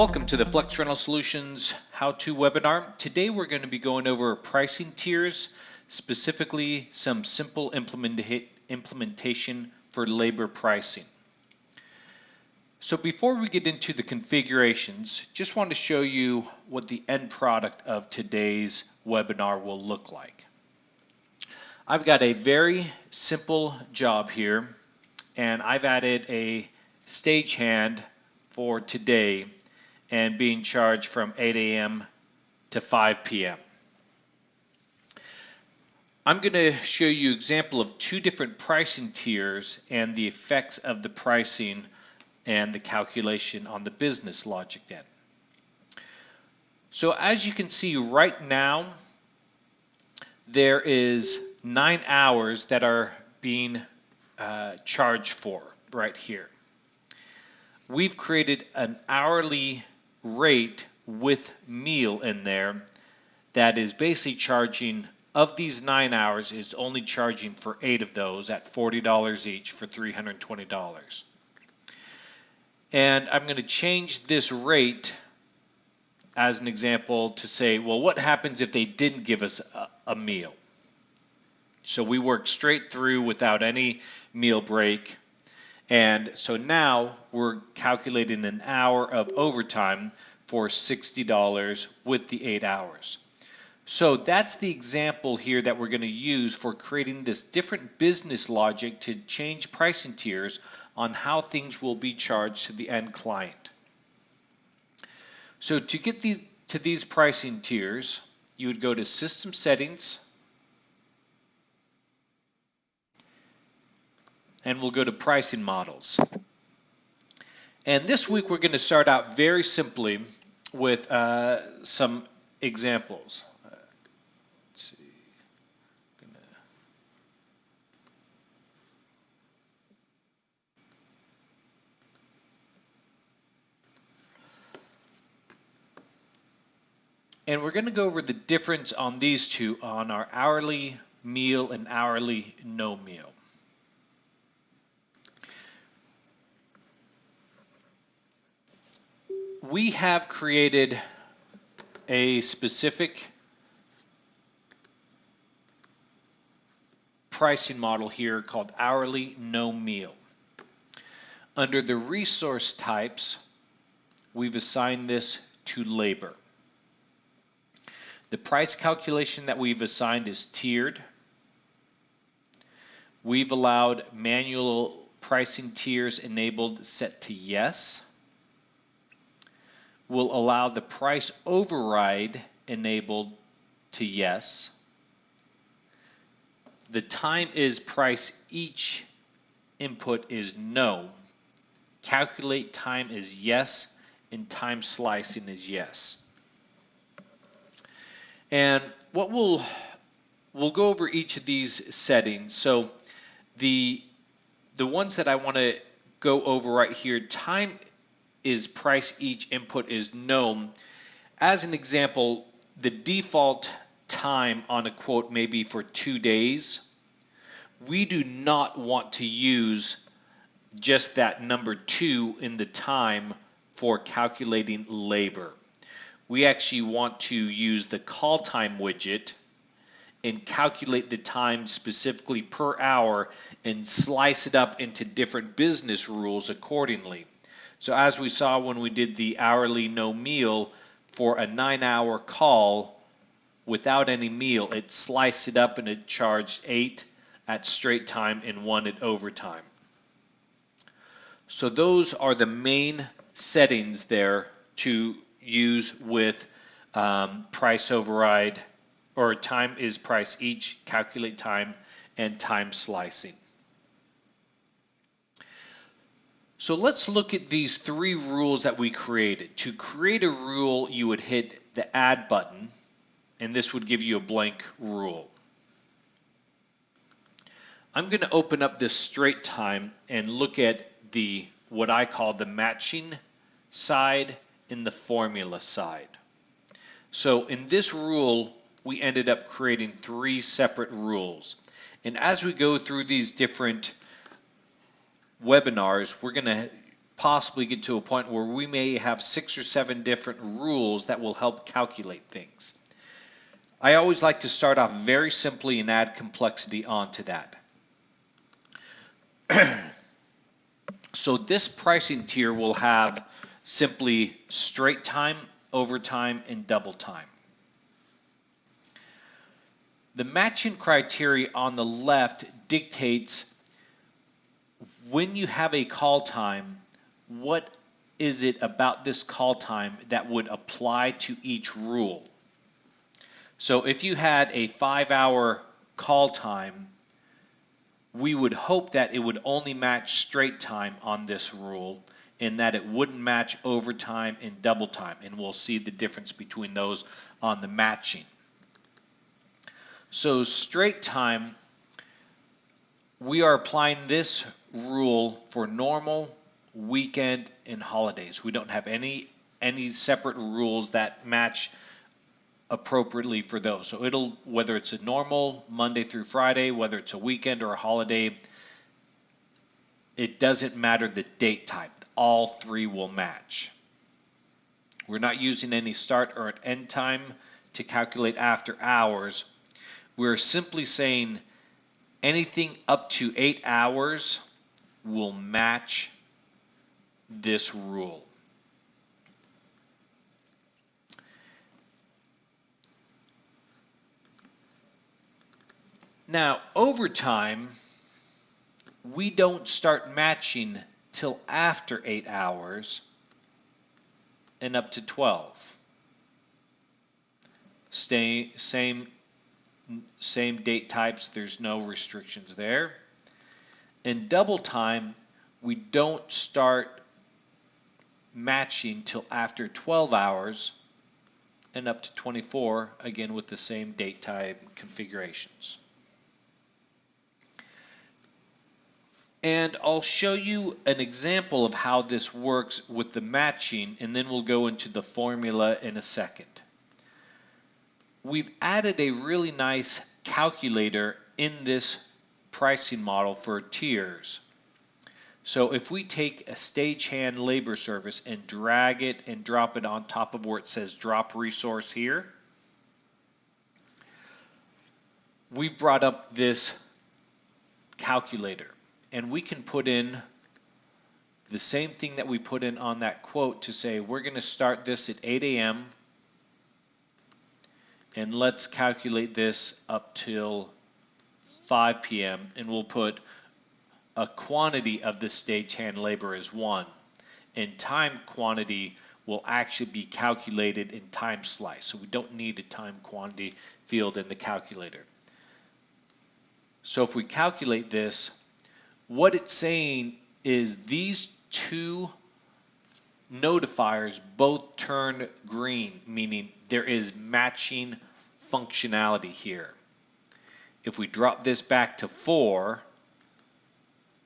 Welcome to the Flex Rental Solutions how-to webinar. Today we're going to be going over pricing tiers, specifically some simple implementation for labor pricing. So before we get into the configurations, just want to show you what the end product of today's webinar will look like. I've got a very simple job here, and I've added a stagehand for today and being charged from 8 a.m. to 5 p.m. I'm going to show you an example of two different pricing tiers and the effects of the pricing and the calculation on the business logic end. So as you can see right now, there is 9 hours that are being charged for right here. We've created an hourly rate with meal in there that is basically charging, of these 9 hours, is only charging for 8 of those at $40 each for $320. And I'm going to change this rate as an example to say, well, what happens if they didn't give us a meal? So we work straight through without any meal break. And so now we're calculating an hour of overtime for $60 with the 8 hours. So that's the example here that we're going to use for creating this different business logic to change pricing tiers on how things will be charged to the end client. So to get to these pricing tiers, you would go to System Settings, and we'll go to Pricing Models. And this week we're going to start out very simply with some examples. Let's see. And we're going to go over the difference on these two on our hourly meal and hourly no meal. We have created a specific pricing model here called hourly no meal. Under the resource types, we've assigned this to labor. The price calculation that we've assigned is tiered. We've allowed manual pricing tiers enabled set to yes. We'll allow the price override enabled to yes. The time is price each input is no. Calculate time is yes, and time slicing is yes. And what we'll go over each of these settings. So the ones that I want to go over right here, time is price each input is known. As an example, the default time on a quote may be for 2 days. We do not want to use just that number 2 in the time for calculating labor. We actually want to use the call time widget and calculate the time specifically per hour and slice it up into different business rules accordingly. So as we saw when we did the hourly no meal for a 9-hour call without any meal, it sliced it up and it charged 8 at straight time and 1 at overtime. So those are the main settings there to use with price override, or time is price each, calculate time, and time slicing. So let's look at these 3 rules that we created. To create a rule, you would hit the add button, and this would give you a blank rule. I'm going to open up this straight time and look at what I call the matching side and the formula side. So in this rule, we ended up creating 3 separate rules. And as we go through these different webinars, we're going to possibly get to a point where we may have 6 or 7 different rules that will help calculate things. I always like to start off very simply and add complexity onto that. So this pricing tier will have simply straight time, overtime, and double time. The matching criteria on the left dictates when you have a call time, what is it about this call time that would apply to each rule? So if you had a 5-hour call time, we would hope that it would only match straight time on this rule and that it wouldn't match overtime and double time. And we'll see the difference between those on the matching. So straight time, we are applying this rule for normal, weekend, and holidays. We don't have any separate rules that match appropriately for those. So it'll, whether it's a normal Monday through Friday, whether it's a weekend or a holiday, it doesn't matter the date type. All three will match. We're not using any start or end time to calculate after hours. We're simply saying anything up to 8 hours will match this rule. Now, overtime, we don't start matching till after 8 hours and up to 12. Same date types, there's no restrictions there. In double time, we don't start matching till after 12 hours and up to 24, again with the same date type configurations. And I'll show you an example of how this works with the matching, and then we'll go into the formula in a second. We've added a really nice calculator in this pricing model for tiers. So if we take a stagehand labor service and drag it and drop it on top of where it says drop resource here, we've brought up this calculator. And we can put in the same thing that we put in on that quote to say we're going to start this at 8 a.m. and let's calculate this up till 5 p.m. and we'll put a quantity of the stagehand labor as 1. And time quantity will actually be calculated in time slice. So we don't need a time quantity field in the calculator. So if we calculate this, what it's saying is these two notifiers both turn green, meaning there is matching functionality here. If we drop this back to 4,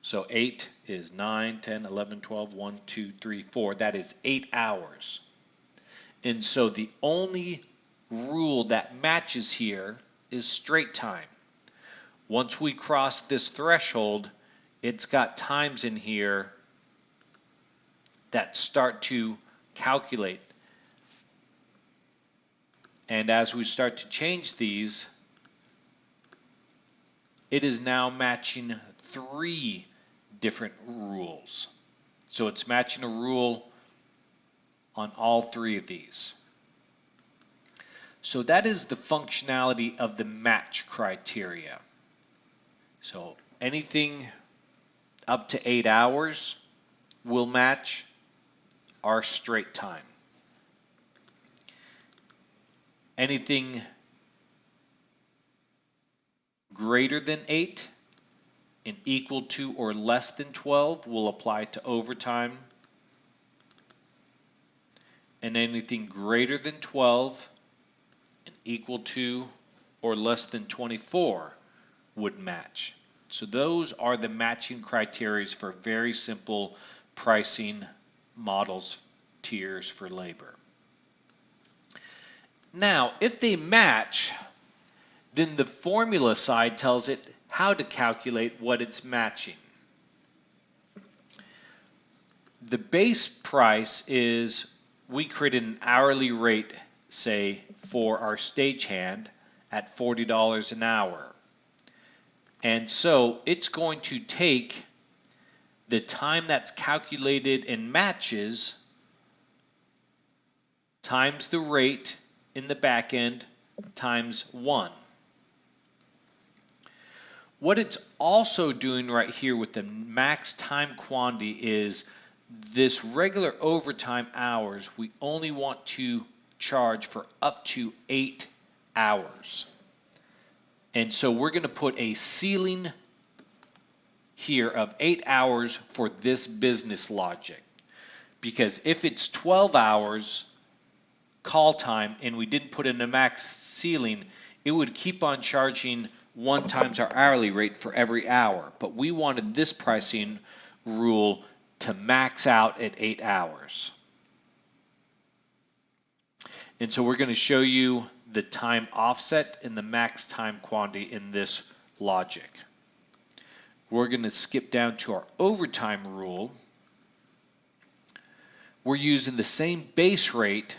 so 8 is 9, 10, 11, 12, 1, 2, 3, 4. That is 8 hours. And so the only rule that matches here is straight time. Once we cross this threshold, it's got times in here that start to calculate. And as we start to change these, it is now matching 3 different rules. So it's matching a rule on all 3 of these. So that is the functionality of the match criteria. So anything up to 8 hours will match our straight time. Anything greater than 8 and equal to or less than 12 will apply to overtime. And anything greater than 12 and equal to or less than 24 would match. So those are the matching criteria for very simple pricing models, tiers for labor. Now, if they match, then the formula side tells it how to calculate what it's matching. the base price is we created an hourly rate, say, for our stagehand at $40 an hour. And so it's going to take the time that's calculated in matches times the rate in the back end times 1. What it's also doing right here with the max time quantity is this regular overtime hours, we only want to charge for up to 8 hours. And so we're going to put a ceiling here of 8 hours for this business logic. Because if it's 12 hours call time and we didn't put in a max ceiling, it would keep on charging 1 times our hourly rate for every hour. But we wanted this pricing rule to max out at 8 hours. And so we're going to show you the time offset and the max time quantity in this logic. We're going to skip down to our overtime rule. We're using the same base rate,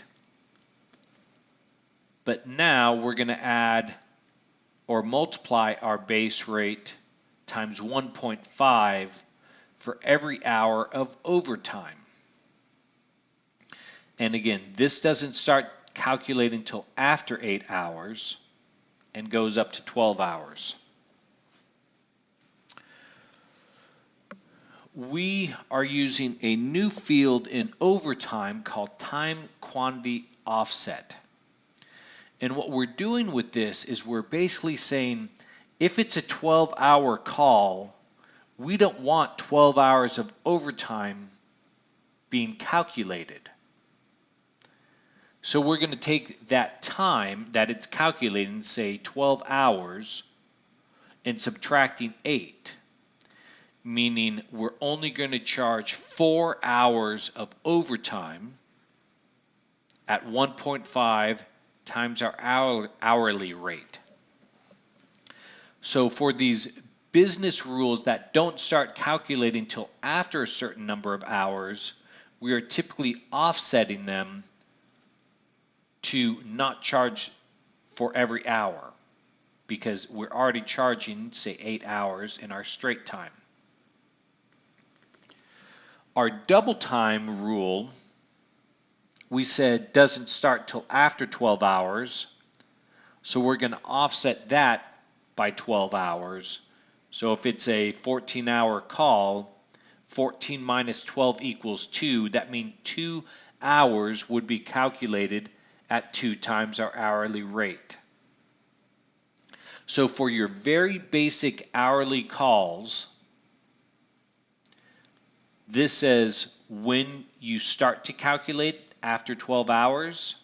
but now we're going to add or multiply our base rate times 1.5 for every hour of overtime. And again, this doesn't start calculating until after 8 hours and goes up to 12 hours. We are using a new field in overtime called time quantity offset. And what we're doing with this is we're basically saying if it's a 12-hour call, we don't want 12 hours of overtime being calculated. So we're going to take that time that it's calculating, say 12 hours, and subtracting 8. Meaning we're only going to charge 4 hours of overtime at 1.5 times our hourly rate. So for these business rules that don't start calculating until after a certain number of hours, we are typically offsetting them to not charge for every hour because we're already charging, say, 8 hours in our straight time. Our double time rule, we said doesn't start till after 12 hours. So we're going to offset that by 12 hours. So if it's a 14-hour call, 14 minus 12 equals 2. That means 2 hours would be calculated at 2 times our hourly rate. So for your very basic hourly calls, this says when you start to calculate after 12 hours,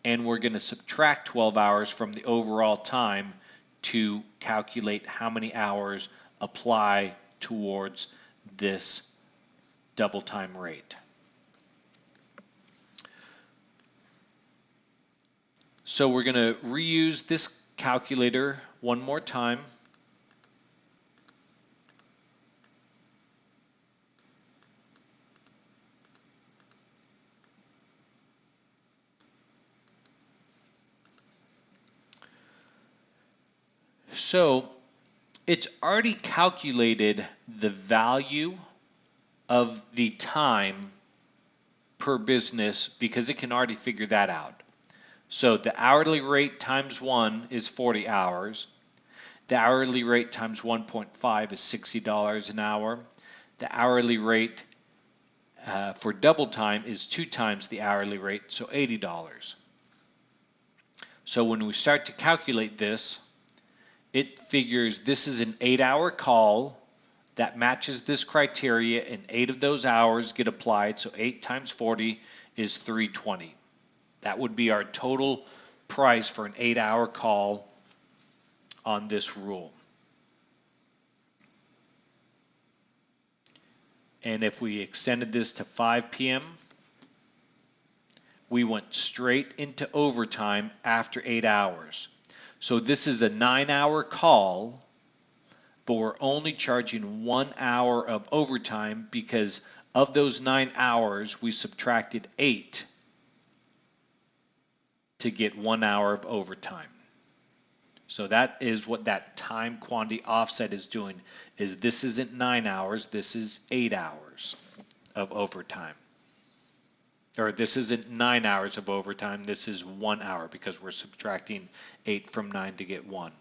and we're going to subtract 12 hours from the overall time to calculate how many hours apply towards this double time rate. So we're going to reuse this calculator one more time. So it's already calculated the value of the time per business because it can already figure that out. So the hourly rate times 1 is 40 hours. The hourly rate times 1.5 is $60 an hour. The hourly rate for double time is 2 times the hourly rate, so $80. So when we start to calculate this, it figures this is an 8-hour call that matches this criteria, and 8 of those hours get applied, so 8 times 40 is $320. That would be our total price for an 8-hour call on this rule. And if we extended this to 5 p.m., we went straight into overtime after 8 hours. So this is a 9-hour call, but we're only charging 1 hour of overtime because of those 9 hours, we subtracted 8 to get 1 hour of overtime. So that is what that time quantity offset is doing, is this isn't 9 hours, this is 8 hours of overtime. Or this isn't 9 hours of overtime, this is 1 hour because we're subtracting 8 from 9 to get 1.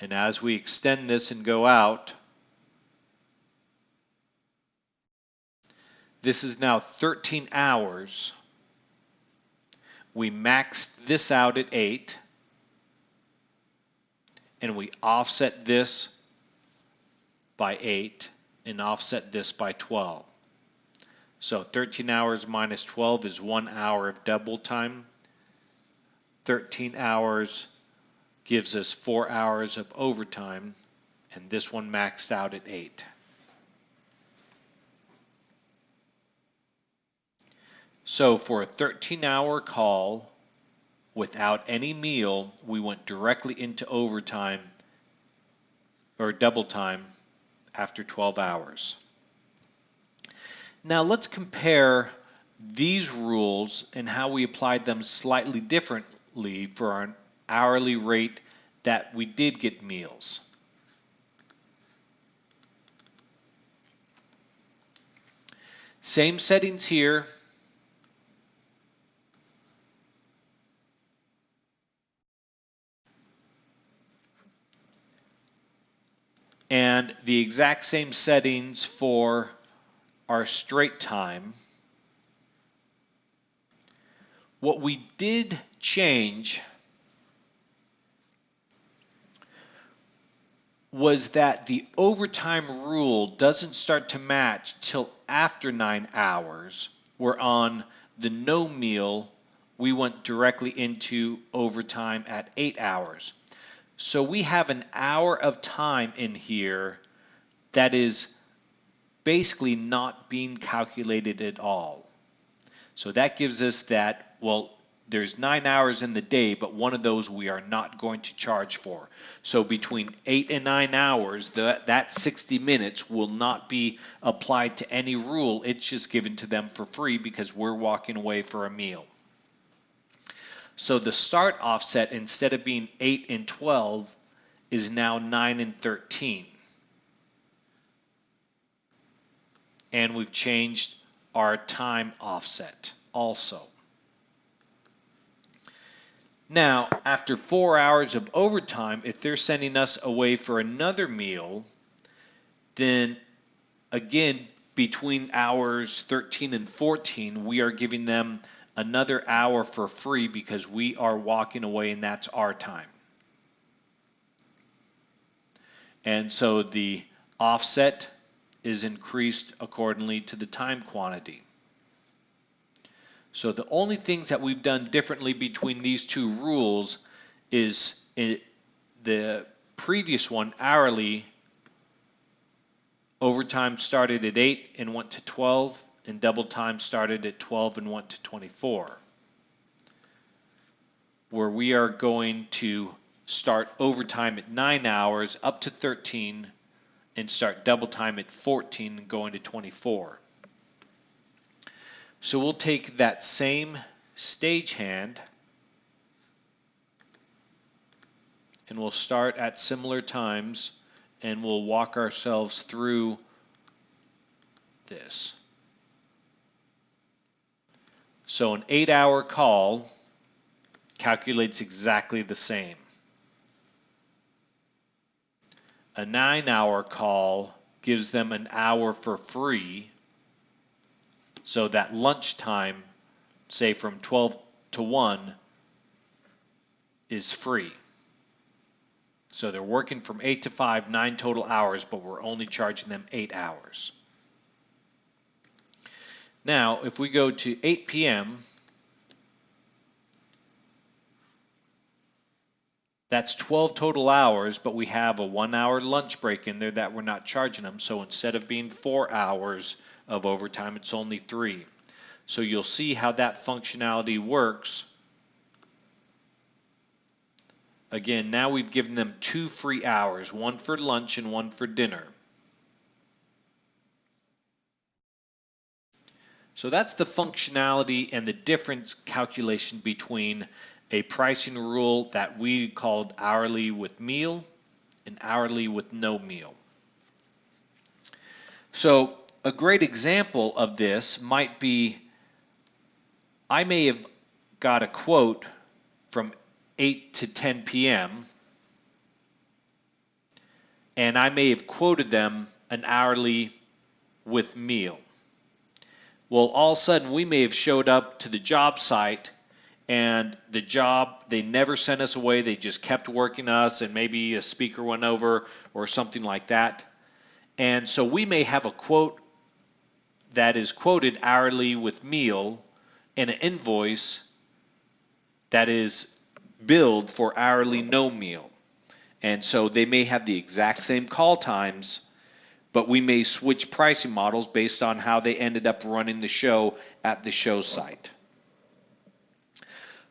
And as we extend this and go out, this is now 13 hours. We maxed this out at 8, and we offset this by 8 and offset this by 12. So 13 hours minus 12 is 1 hour of double time. 13 hours gives us 4 hours of overtime, and this one maxed out at 8. So for a 13-hour call without any meal, we went directly into overtime or double time after 12 hours. Now let's compare these rules and how we applied them slightly differently for our hourly rate that we did get meals. Same settings here. And the exact same settings for our straight time. What we did change was that the overtime rule doesn't start to match till after 9 hours, where on the no meal, we went directly into overtime at 8 hours. So we have an hour of time in here that is basically not being calculated at all. So that gives us that, well, there's 9 hours in the day, but one of those we are not going to charge for. So between 8 and 9 hours, that 60 minutes will not be applied to any rule. It's just given to them for free because we're walking away for a meal. So the start offset, instead of being 8 and 12, is now 9 and 13. And we've changed our time offset also. Now, after 4 hours of overtime, if they're sending us away for another meal, then again, between hours 13 and 14, we are giving them another hour for free because we are walking away and that's our time. And so the offset is increased accordingly to the time quantity. So the only things that we've done differently between these two rules is the previous one, hourly, overtime started at 8 and went to 12, and double time started at 12 and went to 24. Where we are going to start overtime at 9 hours up to 13 and start double time at 14 and going to 24. So we'll take that same stagehand and we'll start at similar times and we'll walk ourselves through this. So an 8-hour call calculates exactly the same. A 9-hour call gives them an hour for free. So that lunchtime, say from 12 to 1, is free. So they're working from 8 to 5, 9 total hours, but we're only charging them 8 hours. Now, if we go to 8 p.m., that's 12 total hours, but we have a 1-hour lunch break in there that we're not charging them. So instead of being 4 hours of overtime, it's only 3. So you'll see how that functionality works. Again, now we've given them 2 free hours, one for lunch and one for dinner. So that's the functionality and the difference calculation between a pricing rule that we called hourly with meal and hourly with no meal. So a great example of this might be, I may have got a quote from 8 to 10 p.m. and I may have quoted them an hourly with meal. Well, all of a sudden we may have showed up to the job site and the job, they never sent us away, they just kept working us, and maybe a speaker went over or something like that. And so we may have a quote that is quoted hourly with meal and an invoice that is billed for hourly no meal. And so they may have the exact same call times, but we may switch pricing models based on how they ended up running the show at the show site.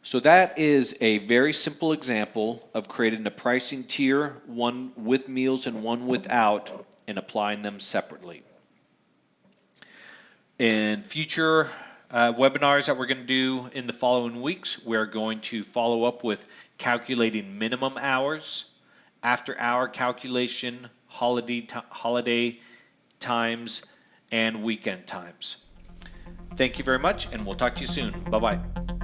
So that is a very simple example of creating a pricing tier, one with meals and one without, and applying them separately. In future webinars that we're going to do in the following weeks, we're going to follow up with calculating minimum hours, after hour calculation, holiday times, and weekend times. Thank you very much, and we'll talk to you soon. Bye-bye.